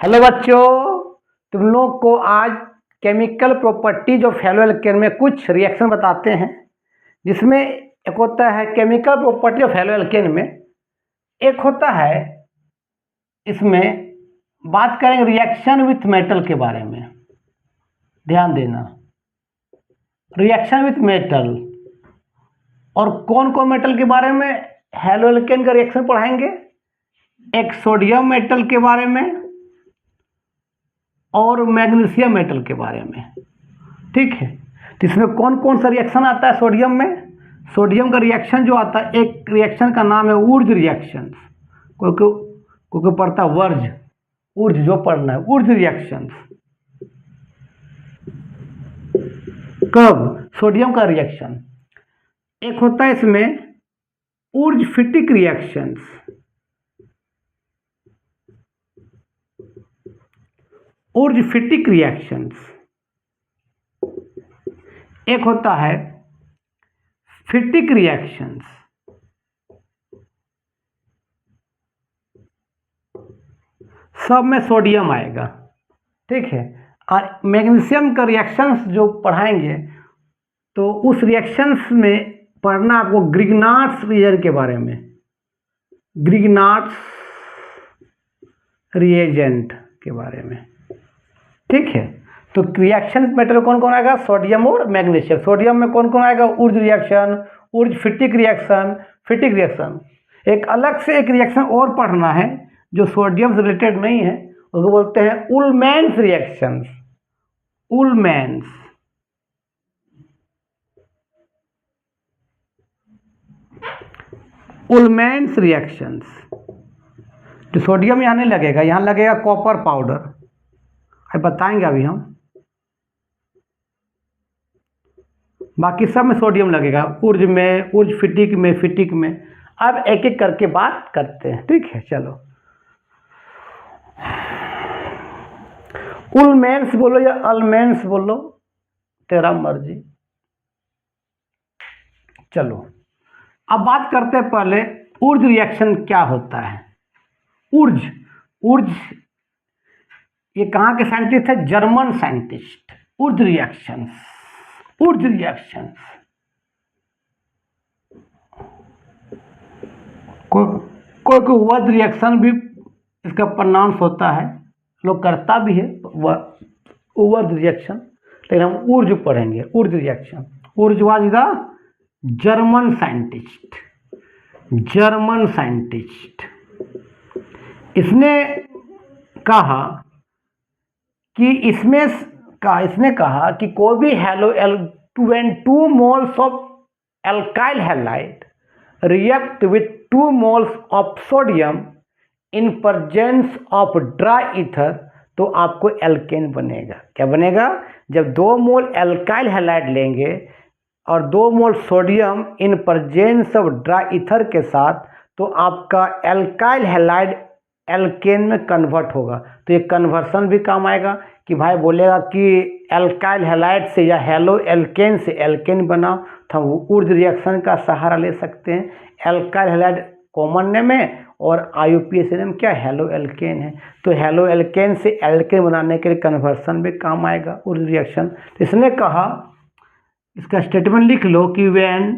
Hello बच्चों, तुम लोग को आज chemical properties of halo alkane में कुछ रिएक्शन बताते हैं। जिसमें एक होता है chemical property of halo alkane में, एक होता है इसमें बात करेंगे रिएक्शन विथ मेटल के बारे में। ध्यान देना, रिएक्शन विथ मेटल। और कौन कौन मेटल के बारे में हेलो एल्केन का रिएक्शन पढ़ाएंगे। एक सोडियम मेटल के बारे में और मैग्नीशियम मेटल के बारे में। ठीक है, तो इसमें कौन कौन सा रिएक्शन आता है सोडियम में। सोडियम का रिएक्शन जो आता है, एक रिएक्शन का नाम है ऊर्ज रिएक्शन। कोई पढ़ता वर्ज, ऊर्ज जो पढ़ना है, ऊर्ज रिएक्शन। कब सोडियम का रिएक्शन। एक होता है इसमें ऊर्ज फिटिक रिएक्शंस। Wurtz फिटिक reactions. एक होता है फिटिक रिएक्शंस। सब में सोडियम आएगा। ठीक है, और मैग्नीशियम का रिएक्शंस जो पढ़ाएंगे तो उस रिएक्शंस में पढ़ना आपको ग्रिग्नार्ड्स रिएजेंट के बारे में। ग्रिग्नार्ड्स रिएजेंट के बारे में। ठीक है, तो रिएक्शन मेटल कौन कौन आएगा, सोडियम और मैग्नीशियम। सोडियम में कौन कौन आएगा, Wurtz reaction, Wurtz फिटिक reaction, फिटिक reaction. एक अलग से एक रिएक्शन और पढ़ना है जो सोडियम से रिलेटेड नहीं है, उसको बोलते हैं उलमैन्स रिएक्शंस। उलमैन्स, उलमैन्स रिएक्शंस। जो सोडियम यहाँ नहीं लगेगा, यहाँ लगेगा कॉपर पाउडर। बताएंगे अभी हम, बाकी सब में सोडियम लगेगा, ऊर्ज में, ऊर्ज फिटिक में, फिटिक में। अब एक एक करके बात करते हैं। ठीक है, चलो उलमैन्स बोलो या अलमैन्स बोलो, तेरा मर्जी। चलो अब बात करते हैं पहले ऊर्ज रिएक्शन क्या होता है। ऊर्ज, ऊर्ज ये कहाँ के साइंटिस्ट है, German scientist. Wurtz reactions, Wurtz reactions. कोई कोई वर्ड रिएक्शन भी इसका प्रोनाउंस होता है, लोग करता भी है वर्ड रिएक्शन, लेकिन हम ऊर्ज पढ़ेंगे। Wurtz reaction, Wurtz was the German scientist. German scientist, इसने कहा कि इसने कहा कि कोई भी hello when 2 moles of alkyl halide react with 2 moles of sodium in presence of dry ether, तो आपको एल्केन बनेगा। क्या बनेगा, जब 2 मोल एल्काइल हैलाइड लेंगे और 2 मोल sodium in presence of dry ether के साथ, तो आपका एल्काइल हैलाइड एल्केन में कन्वर्ट होगा। तो ये कन्वर्सन भी काम आएगा कि भाई बोलेगा कि एल्काइल हैलाइड से या हेलो एल्केन से एल्केन बना, तो हम ऊर्ज रिएक्शन का सहारा ले सकते हैं। एल्काइल हैलाइड कॉमन नेम है और IUPAC नेम क्या, हेलो एल्केन है। तो हेलो एल्केन से एल्केन बनाने के लिए कन्वर्सन भी काम आएगा ऊर्ज रिएक्शन। तो इसने कहा, इसका स्टेटमेंट लिख लो कि when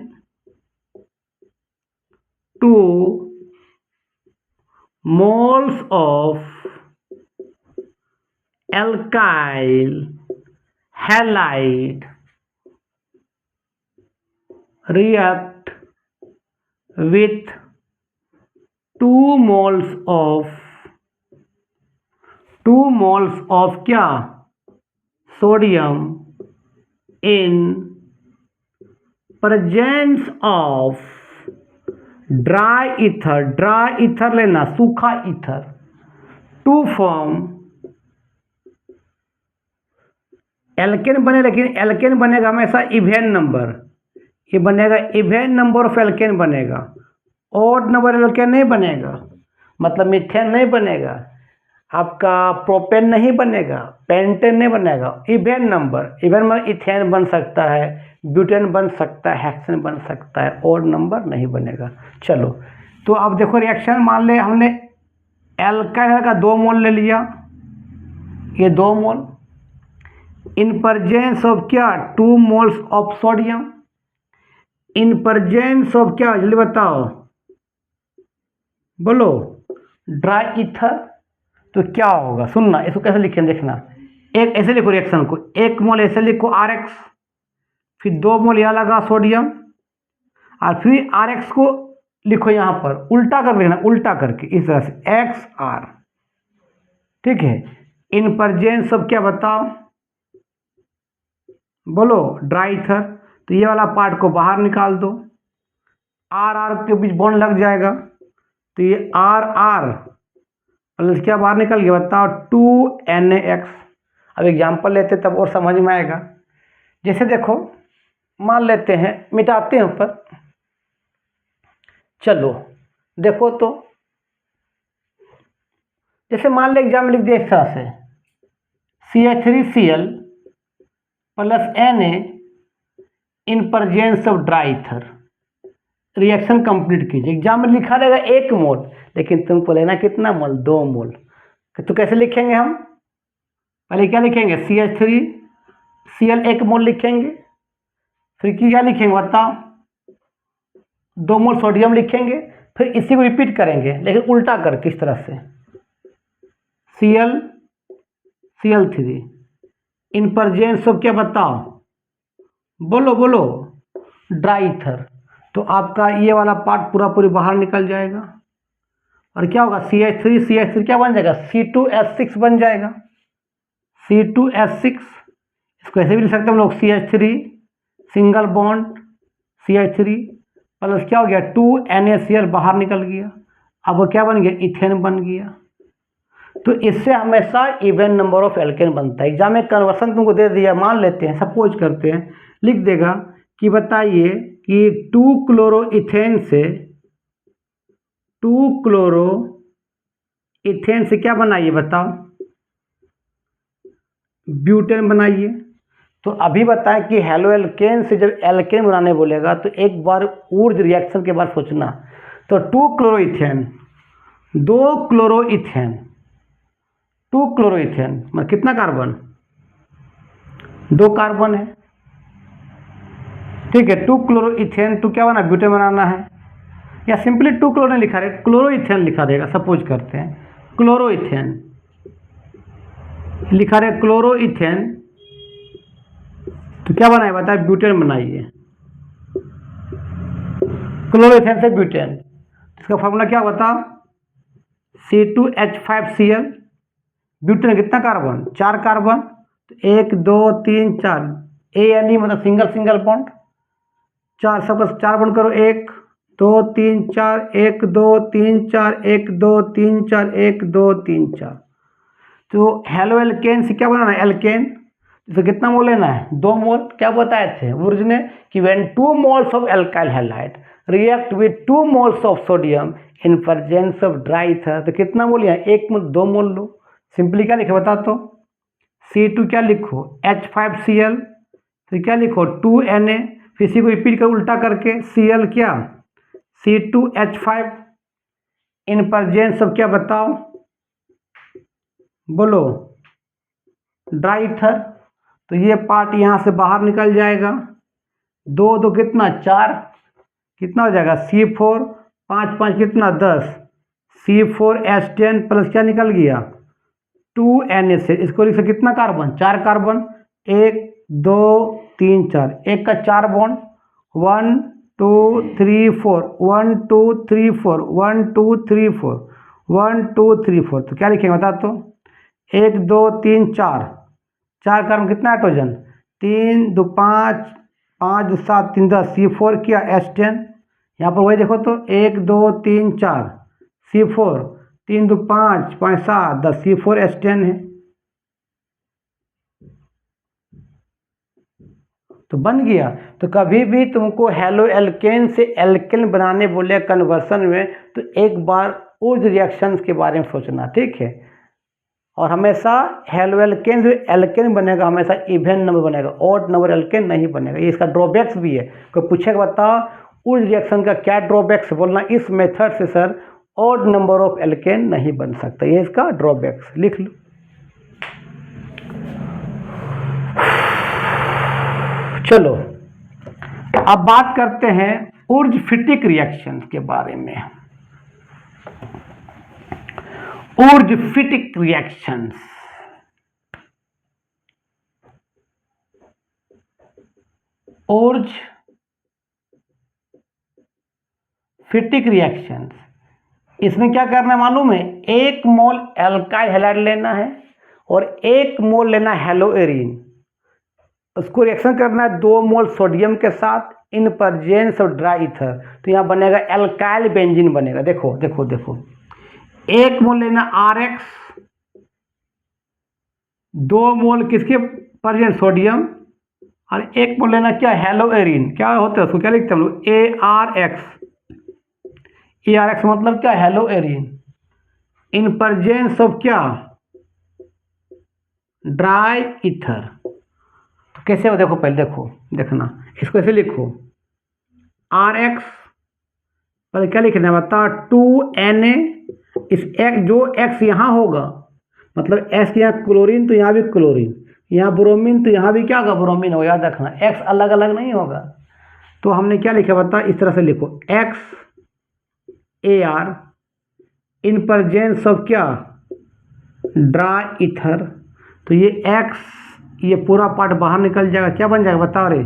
2 moles of alkyl halide react with 2 moles of क्या, sodium in presence of dry ether. Dry ether लेना, सूखा ईथर, टू फॉर्म एल्केन बने। लेकिन एल्केन बनेगा हमेशा इवेन नंबर, ये बनेगा इवेन नंबर ऑफ एल्केन बनेगा, ऑड नंबर एल्केन नहीं बनेगा। मतलब मीथेन नहीं बनेगा, आपका प्रोपेन नहीं बनेगा, पेंटेन नहीं बनेगा। इवेन नंबर, इवेन मतलब इथेन बन सकता है, ब्यूटेन बन सकता है, हेक्सेन बन सकता है, और नंबर नहीं बनेगा। चलो तो अब देखो रिएक्शन, मान ले हमने एल्काइल का 2 मोल ले लिया ये 2 मोल, इन प्रेजेंस ऑफ क्या 2 moles of sodium, in presence of क्या जल्दी बताओ बोलो ड्राई ईथर। तो क्या होगा सुनना, इसको कैसे लिखें देखना, एक ऐसे लिखो रिएक्शन को, 1 मोल ऐसे लिखो RX, फिर 2 मोल यहाँ लगा सोडियम, और फिर RX को लिखो यहाँ पर उल्टा कर लेना, उल्टा करके इस तरह से XR, ठीक है। इन प्रेजेंस ऑफ क्या बताओ बोलो ड्राई ईथर। तो ये वाला पार्ट को बाहर निकाल दो, RR के बीच बॉन्ड लग जाएगा, तो ये RR प्लस क्या बाहर निकल गया बताओ 2NaX। अब एग्जाम्पल लेते तब और समझ में आएगा। जैसे देखो मान लेते हैं, मिटाते हैं ऊपर, चलो देखो तो जैसे मान ले एग्जाम में लिख दिया इस तरह से CH3Cl plus Na in presence of dry ether, reaction complete कीजिए। एग्जाम में लिखा रहेगा 1 मोल, लेकिन तुमको लेना कितना मोल 2 मोल। तो कैसे लिखेंगे हम, पहले क्या लिखेंगे CH3Cl 1 मोल लिखेंगे, फिर क्या लिखेंगे बताओ 2 मोल सोडियम लिखेंगे, फिर इसी को रिपीट करेंगे लेकिन उल्टा करके इस तरह से Cl3 इन प्रेजेंस ऑफ क्या बताओ बोलो बोलो ड्राई ईथर। तो आपका ये वाला पार्ट पूरा पूरी बाहर निकल जाएगा, और क्या होगा CH3 क्या बन जाएगा C2H6 बन जाएगा, C2H6। इसको ऐसे भी लिख सकते हैं हम लोग CH3 single bond CH3 plus क्या हो गया 2NaCl बाहर निकल गया, अब वो क्या बन गया इथेन बन गया। तो इससे हमेशा इवन नंबर ऑफ एल्केन बनता है। एग्जाम में कन्वर्सन तुमको दे दिया, मान लेते हैं सपोज करते हैं, लिख देगा कि बताइए कि 2 क्लोरोइथेन से 2 क्लोरोइथेन से क्या बनाइए बताओ ब्यूटेन बनाइए। तो अभी बताएं कि हेलो एल्केन से जब एल्केन बनाने बोलेगा तो एक बार ऊर्ज रिएक्शन के बाद सोचना। तो 2 क्लोरोइथेन 2 क्लोरोइथेन 2 क्लोरोइथेन मतलब कितना कार्बन 2 कार्बन है, ठीक है। 2 क्लोरोइथेन तो क्या बना ब्यूटेन बनाना है, या सिंपली 2 क्लोरो नहीं लिखा रहेगा क्लोरोइथेन लिखा रहेगा। सपोज करते हैं क्लोरोइथेन लिखा रहे क्लोरोइथेन, तो क्या बनाए बताए ब्यूटेन बनाइए, क्लोरोइथेन से ब्यूटेन। इसका फॉर्मूला क्या बताओ C2H5Cl, ब्यूटेन कितना कार्बन 4 कार्बन, तो 1 2 3 4 ANE मतलब सिंगल सिंगल बॉन्ड 4 सब 4 बॉन्ड करो 1 2 3 4 1 2 3 4 1 2 3 4 1 2 3 4। तो हेलो एल्केन से क्या बनाना है एल्केन, तो कितना मोल लेना है 2 मोल। क्या बताए थे ऊर्ज ने कि when 2 moles of alkyl halide react with 2 moles of sodium in presence of dry ether, तो कितना मोल यहाँ 1 मोल 2 मोल लो। सिंपली क्या लिखे बता तो C2 क्या लिखो H5Cl, फिर क्या लिखो 2Na, फिर इसी को रिपीट कर उल्टा करके Cl क्या C2H5 इन प्रेजेंस ऑफ क्या बताओ बोलो ड्राई ईथर। तो ये पार्ट यहाँ से बाहर निकल जाएगा, 2 2 कितना 4, कितना हो जाएगा C4 5 5 कितना 10, C4H10 प्लस क्या निकल गया 2Na से। इसको लिख सकते कितना कार्बन 4 कार्बन 1 2 3 4, एक का 4 बॉन्ड 1 2 3 4 1 2 3 4 1 2 3 4 1 2 3 4। तो क्या लिखेंगे बता तो 1 2 3 4 कार्बन कितना हाइड्रोजन 3 2 5 5 2 7 3 10 C4 किया H10, यहाँ पर वही देखो तो 1 2 3 4 C4 3 2 5 5 7 10 C4H10 है, तो बन गया। तो कभी भी तुमको हेलो एल्केन से एल्केन बनाने बोले कन्वर्सन में, तो एक बार उस रिएक्शंस के बारे में सोचना, ठीक है। और हमेशा हेलो एल्केन जो एल्केन बनेगा हमेशा इवन नंबर बनेगा, ऑड नंबर एल्केन नहीं बनेगा। ये इसका ड्रॉबैक्स भी है, कोई पूछेगा बताओ उस रिएक्शन का क्या ड्रॉबैक्स, बोलना इस मेथड से sir odd number of alkene नहीं बन सकता, ये इसका ड्रॉबैक्स लिख लो। चलो अब बात करते हैं उर्ज-फिटिक रिएक्शन के बारे में। उर्ज-फिटिक रिएक्शंस, उर्ज-फिटिक रिएक्शंस, इसमें क्या करना है मालूम है? 1 मोल एल्काइल हैलाइड लेना है और 1 मोल लेना है हेलोएरिन। उसको रिएक्शन करना है 2 मोल सोडियम के साथ in presence of dry ether, तो यहाँ बनेगा एल्काइल बेंजीन बनेगा। देखो देखो देखो, 1 मोल लेना RX, 2 मोल किसके प्रेजेंट सोडियम, और 1 मोल लेना क्या हेलोएरिन। क्या होता है उसको क्या लिखते हैं हम लोग? ARX। ARX मतलब क्या? हेलोएरिन इन प्रेजेंस ऑफ क्या? Dry ether. तो कैसे हो? देखो पहले देखो, देखना इसको ऐसे लिखो, RX पर क्या लिखना है बता? 2Na। इस X, जो X यहाँ होगा मतलब X यहाँ क्लोरीन तो यहाँ भी क्लोरीन, यहाँ ब्रोमीन तो यहाँ भी क्या होगा? ब्रोमीन होगा। याद रखना X अलग अलग नहीं होगा। तो हमने क्या लिखा बता? इस तरह से लिखो, XAR इन प्रेजेंस ऑफ क्या? Dry ether. तो ये X, ये पूरा पार्ट बाहर निकल जाएगा, क्या बन जाएगा बता रहे?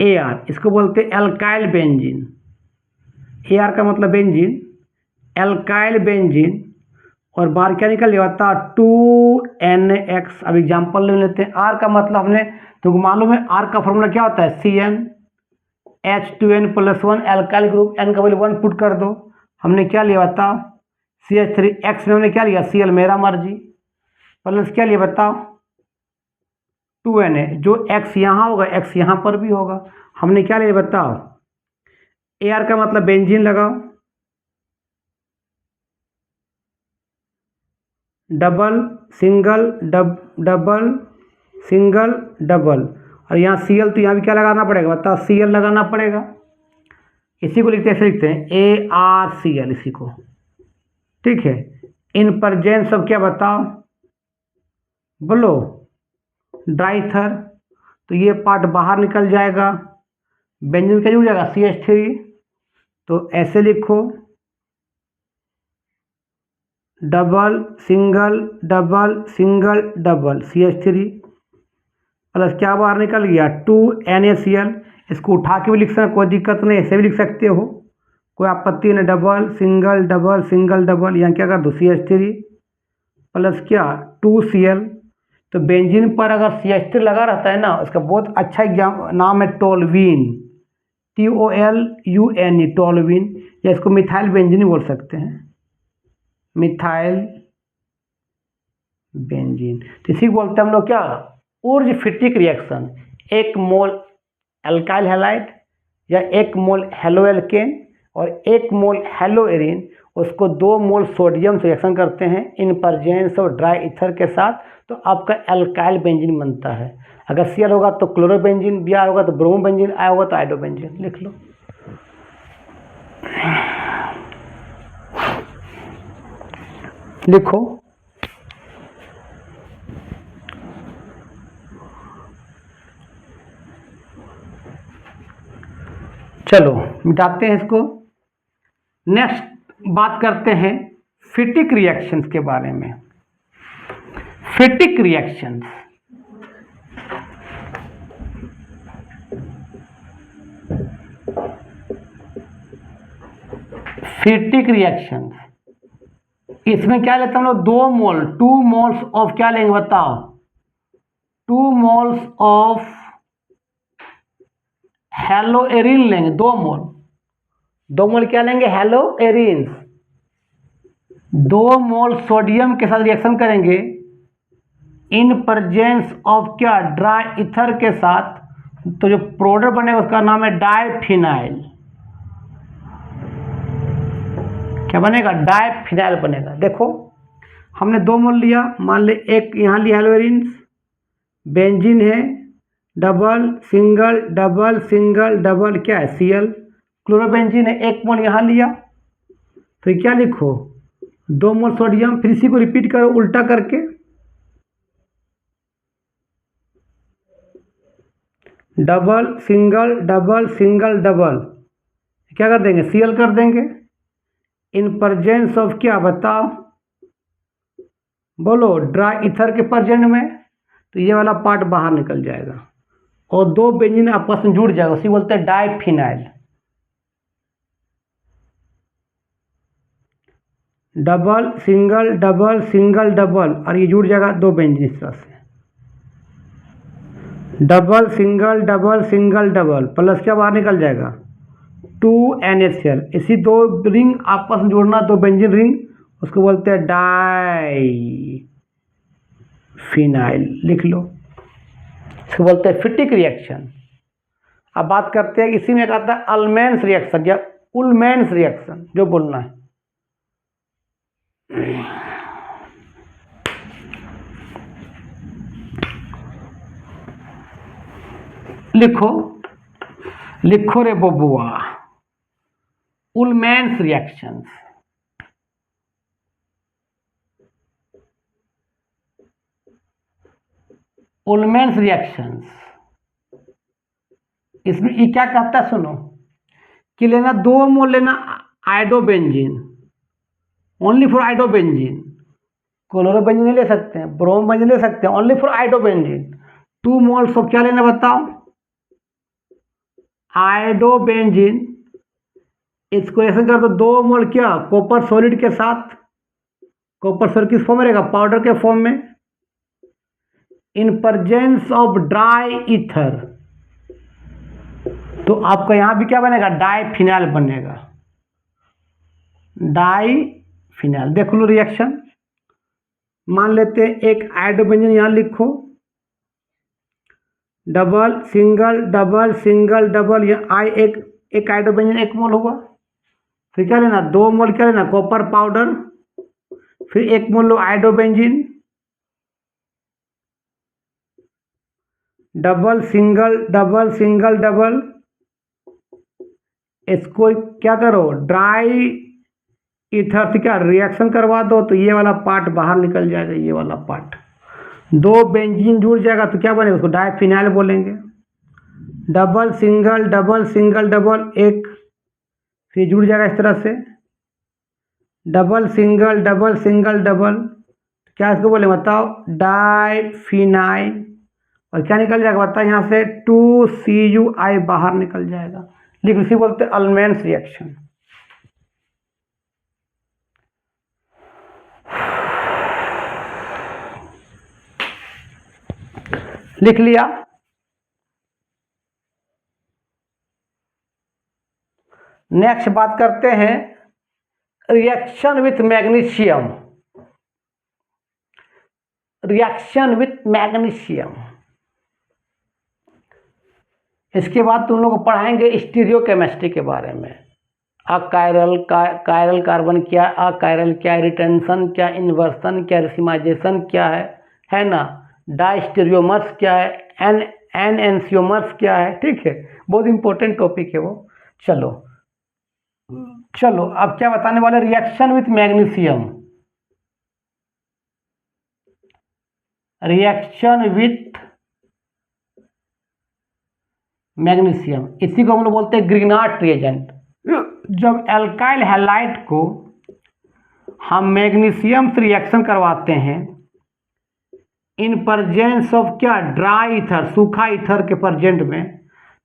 RAR। इसको बोलते हैं एल्काइल बेंजीन। AR का मतलब बेंजीन, एल्काइल बेंजीन। और बाहर क्या निकल जाता? 2NX। अब एग्जाम्पल ले लेते हैं। R का मतलब हमने तुमको मालूम है, R का फॉर्मूला क्या होता है? CnH2n+1 एल्काइल ग्रुप, N का वैल्यू 1 पुट कर दो। हमने क्या लिया बता? CH3। X में हमने क्या लिया? Cl, मेरा मर्जी, प्लस क्या लिया बताओ? 2Na। जो X यहाँ होगा X यहाँ पर भी होगा। हमने क्या लिया बताओ? AR का मतलब बेंजीन लगाओ, double single double single double, और यहाँ Cl तो यहाँ भी क्या लगाना पड़ेगा बताओ? Cl लगाना पड़ेगा। इसी को लिखते ऐसे लिखते हैं ArCl, इसी को, ठीक है। इन प्रेजेंस ऑफ क्या बताओ? बोलो, ड्राई ईथर। तो ये पार्ट बाहर निकल जाएगा, बेंजीन क्या जुड़ जाएगा? CH3। तो ऐसे लिखो, double single double CH3 plus क्या बाहर निकल गया? 2NaCl। इसको उठा के भी लिख सकते, कोई दिक्कत नहीं, ऐसे भी लिख सकते हो, कोई आपत्ति नहीं। डबल सिंगल डबल, यहाँ क्या कर दो? CH3 प्लस क्या? 2Cl। तो बेंजीन पर अगर CH3 लगा रहता है ना, उसका बहुत अच्छा एग्जाम नाम है टोल्यूइन, TOLUNE, टोल्यूइन, या इसको मिथाइल बेंजीन बोल सकते हैं, मिथाइल बेंजीन। तो इसी को बोलते हैं हम लोग क्या? उर्ज-फिटिक रिएक्शन। 1 मोल एल्काइल हैलाइड या 1 मोल हेलोएल्केन और 1 मोल हेलोएरिन, उसको 2 मोल सोडियम से रिएक्शन करते हैं in presence of dry ether के साथ, तो आपका एल्काइल बेंजीन बनता है। अगर Cl होगा तो क्लोरोबेंजीन, Br होगा तो ब्रोमोबेंजीन, I होगा तो आइडोबेंजीन। लिख लो। लिखो, चलो मिटाते हैं इसको। नेक्स्ट बात करते हैं फिटिक रिएक्शंस के बारे में। फिटिक रिएक्शंस, फिटिक रिएक्शंस, इसमें क्या लेते हैं हम लोग? 2 मोल, 2 मोल्स ऑफ क्या लेंगे बताओ? 2 मोल्स ऑफ हेलोएरिन लेंगे, 2 मोल। 2 मोल क्या लेंगे? हेलोएरिन। 2 मोल सोडियम के साथ रिएक्शन करेंगे इन प्रेजेंस ऑफ क्या? ड्राई ईथर के साथ। तो जो प्रोडक्ट बनेगा उसका नाम है डाइफिनाइल। क्या बनेगा? डाइफिनाइल बनेगा। देखो हमने 2 मोल लिया, मान ले एक यहाँ लिया हेलोएरिन, बेंजीन है, डबल सिंगल डबल क्या है? Cl। क्लोरोबेंजीन है, 1 मोल यहाँ लिया, फिर क्या लिखो? 2 मोल सोडियम। फिर इसी को रिपीट करो उल्टा करके, double single double single double, क्या कर देंगे, Cl कर देंगे। इन प्रेजेंस ऑफ क्या बताओ, बोलो, ड्राई ईथर के प्रेजेंट में, तो ये वाला पार्ट बाहर निकल जाएगा और दो बेंजीन आपस में जुड़ जाएगा, उसी बोलते हैं डाइफिनाइल। डबल सिंगल डबल और ये जुड़ जाएगा दो बेंजीन इस तरह से, डबल सिंगल डबल प्लस क्या बाहर निकल जाएगा 2NaCl। इसी दो रिंग आपस में जोड़ना, दो बेंजीन रिंग, उसको बोलते हैं डाई फिनाइल, लिख लो, इसको बोलते हैं फिटिक रिएक्शन। अब बात करते हैं इसी में एक आता है अल्मेंस रिएक्शन या उलमेंस रिएक्शन, जो बोलना है। लिखो लिखो रे बबुआ, उलमेंस रिएक्शंस। उलमेंस रिएक्शंस, इसमें ये क्या कहता है सुनो, कि लेना 2 मोल लेना iodobenzene, only for iodobenzene, chlorobenzene नहीं ले सकते हैं, ब्रोमोबेंजीन ले सकते हैं, only for iodobenzene. 2 moles of क्या लेना बताओ, आइडोबेंजीन। इसको ऐसे कर दो, 2 मोल क्या कॉपर सॉलिड के साथ, कॉपर सॉलिड किस फॉर्म में रहेगा, पाउडर के फॉर्म में, in presence of dry ether, तो आपका यहां भी क्या बनेगा, डाइफिनाइल बनेगा, डाइफिनाइल। देख लो रिएक्शन, मान लेते हैं एक आइडोबेंजीन यहां लिखो, डबल सिंगल डबल, ये आई एक आइडोबेंजीन 1 मोल हुआ, फिर क्या लेना 2 मोल क्या लेना कॉपर पाउडर, फिर 1 मोल लो आइडोबेंजीन, डबल सिंगल डबल, इसको क्या करो ड्राई ईथर से क्या रिएक्शन करवा दो, तो ये वाला पार्ट बाहर निकल जाएगा, ये वाला पार्ट, 2 बेंजीन जुड़ जाएगा तो क्या बनेगा, उसको डाइफिनाइल बोलेंगे। डबल सिंगल डबल एक, फिर जुड़ जाएगा इस तरह से, डबल सिंगल डबल, क्या इसको बोले बताओ, डाइफिनाइल। और क्या निकल जाएगा बताओ, यहाँ से 2CuI बाहर निकल जाएगा, लेकिन इसी बोलते हैं अल्मेंस रिएक्शन। लिख लिया। नेक्स्ट बात करते हैं reaction with magnesium, reaction with magnesium. इसके बाद तुम लोग पढ़ाएंगे स्टीरियोकेमिस्ट्री के बारे में, अकायरल कायरल कार्बन क्या, अकायरल क्या, रिटेंशन क्या, इन्वर्सन क्या, रेसिमाइजेशन क्या है ना, डाइस्टेरियोमर्स क्या है, एन एनसियोमर्स क्या है, ठीक है, बहुत इंपॉर्टेंट टॉपिक है वो। चलो अब क्या बताने वाले, reaction with magnesium, reaction with magnesium, इसी को हम लोग बोलते हैं ग्रिग्नार्ड रिएजेंट। जब एल्काइल हैलाइड को हम मैग्नीशियम से रिएक्शन करवाते हैं इन प्रेजेंस ऑफ क्या ड्राई ईथर, सूखा ईथर के प्रेजेंट में,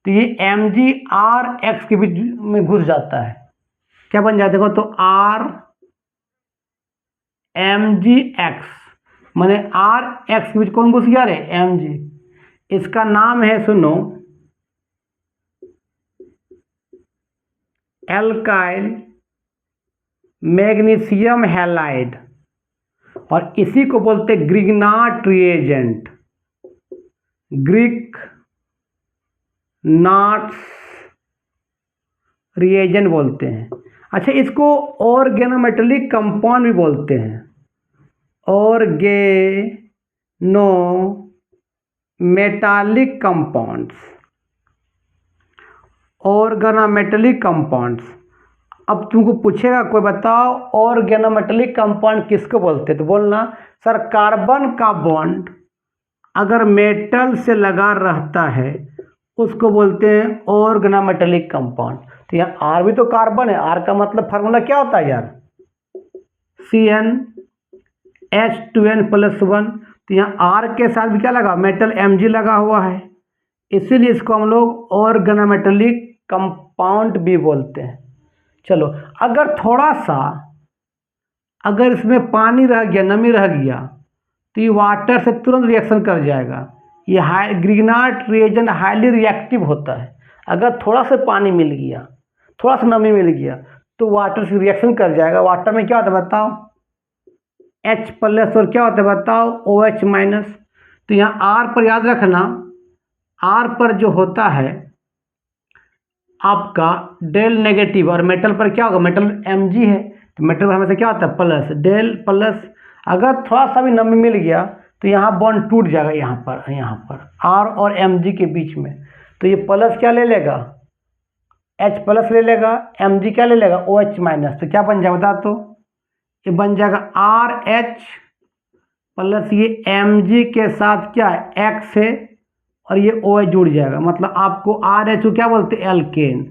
तो ये MgRX के बीच में घुस जाता है, क्या बन जाता है देखो, तो RMgX, माने RX के बीच कौन घुस गया रे, Mg। इसका नाम है सुनो एल्काइल मैग्नीशियम हैलाइड, और इसी को बोलते हैं ग्रिग्नार्ड रिएजेंट, ग्रिग्नार्ड रिएजेंट बोलते हैं। अच्छा, इसको ऑर्गेनोमेटेलिक कंपाउंड भी बोलते हैं, ऑर्गेनोमेटालिक कंपाउंड्स, ऑर्गेनोमेटेलिक कंपाउंड्स। अब तुमको पूछेगा कोई, बताओ ऑर्गेनोमेटेलिक कंपाउंड किसको बोलते हैं, तो बोलना सर कार्बन का बॉन्ड अगर मेटल से लगा रहता है उसको बोलते हैं ऑर्गेनोमेटेलिक कंपाउंड। तो यहाँ आर भी तो कार्बन है, आर का मतलब फार्मूला क्या होता है यार, CnH2n+1। तो यहाँ आर के साथ भी क्या लगा, मेटल Mg लगा हुआ है, इसीलिए इसको हम लोग ऑर्गेनोमेटेलिक कंपाउंड भी बोलते हैं। चलो अगर थोड़ा सा अगर इसमें पानी रह गया, नमी रह गया, तो ये वाटर से तुरंत रिएक्शन कर जाएगा। ये ग्रिग्नार्ड रिएजेंट हाईली रिएक्टिव होता है। अगर थोड़ा सा पानी मिल गया, थोड़ा सा नमी मिल गया, तो वाटर से रिएक्शन कर जाएगा। वाटर में क्या होता है बताओ, H+ और क्या होता है बताओ, OH-। तो यहाँ R पर याद रखना, R पर जो होता है आपका डेल नेगेटिव, और मेटल पर क्या होगा, मेटल Mg है, तो मेटल पर हमेशा क्या होता है प्लस, डेल प्लस। अगर थोड़ा सा भी नमी मिल गया तो यहाँ बॉन्ड टूट जाएगा, यहाँ पर R और Mg के बीच में। तो ये प्लस क्या ले लेगा, H+ ले लेगा, Mg क्या ले लेगा, OH-। तो क्या बन जाएगा बता, तो ये बन जाएगा RH प्लस ये Mg के साथ क्या है X है, और ये OH जुड़ जाएगा, मतलब आपको RH को क्या बोलते हैं, एल्केन।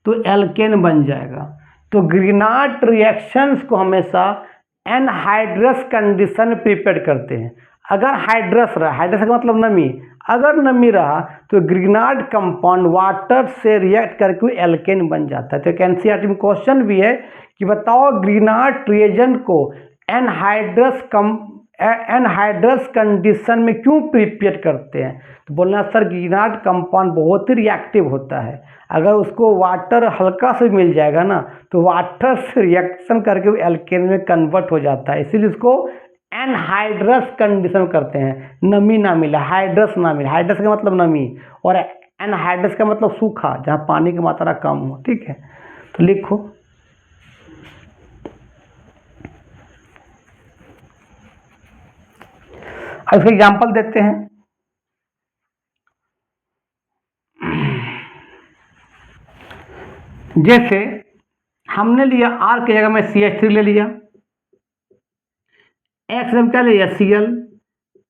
तो एल्केन बन जाएगा। तो ग्रिग्नार्ड रिएक्शंस को हमेशा एनहाइड्रस कंडीशन प्रिपेयर करते हैं। अगर हाइड्रस रहा, हाइड्रस का मतलब नमी, अगर नमी रहा तो ग्रिग्नार्ड कंपाउंड वाटर से रिएक्ट करके एल्केन बन जाता है। तो एक एनसीईआरटी में क्वेश्चन भी है कि बताओ ग्रिग्नार्ड रिएजेंट को एनहाइड्रस कंडीशन में क्यों प्रिपेयर करते हैं। तो बोलना सर ग्रिग्नार्ड कंपाउंड बहुत ही रिएक्टिव होता है, अगर उसको वाटर हल्का से मिल जाएगा ना, तो वाटर से रिएक्शन करके वो एल्केन में कन्वर्ट हो जाता है, इसीलिए उसको एनहाइड्रस कंडीशन करते हैं। नमी ना मिले, हाइड्रस ना मिले, हाइड्रस का मतलब नमी, और एनहाइड्रस का मतलब सूखा, जहाँ पानी की मात्रा कम हो। ठीक है, तो लिखो अब इसका एग्जाम्पल देते हैं। जैसे हमने लिया R की जगह में CH3 ले लिया, X में क्या ले लिया Cl।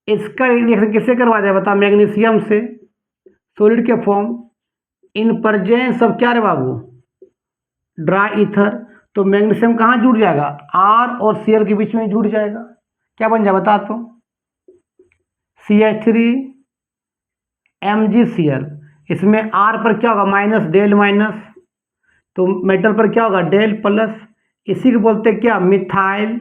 इसका रिएक्शन किससे करवा जाए बता, मैग्नीशियम से, सॉलिड के फॉर्म, इन प्रेजेंस सब क्या रे बाबू, ड्राई ईथर। तो मैग्नीशियम कहाँ जुड़ जाएगा, R और Cl के बीच में जुड़ जाएगा। क्या बन जाए बता, तो CH3 MgCl। इसमें R पर क्या होगा, माइनस, डेल माइनस, तो मेटल पर क्या होगा, डेल प्लस। इसी को बोलते हैं क्या, मिथाइल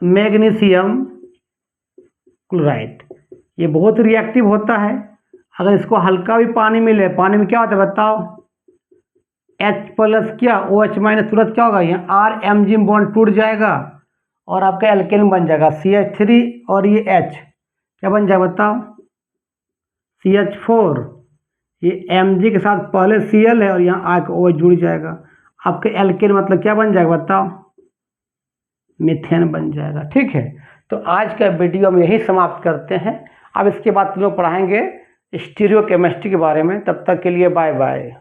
मैग्नीशियम क्लोराइड। ये बहुत रिएक्टिव होता है। अगर इसको हल्का भी पानी मिले, पानी में क्या होता है बताओ, H+ क्या, OH- तुरंत क्या होगा, यहाँ R Mg बॉन्ड टूट जाएगा और आपका एल्केन बन जाएगा CH3, और ये H क्या बन जाएगा बताओ, CH4। ये Mg के साथ पहले Cl है और यहाँ आके OH जुड़ जाएगा, आपके एल्केन मतलब क्या बन जाएगा बताओ, मीथेन बन जाएगा। ठीक है, तो आज का वीडियो हम यही समाप्त करते हैं। अब इसके बाद तुम लोग पढ़ाएंगे स्टीरियोकेमिस्ट्री के बारे में। तब तक के लिए बाय बाय।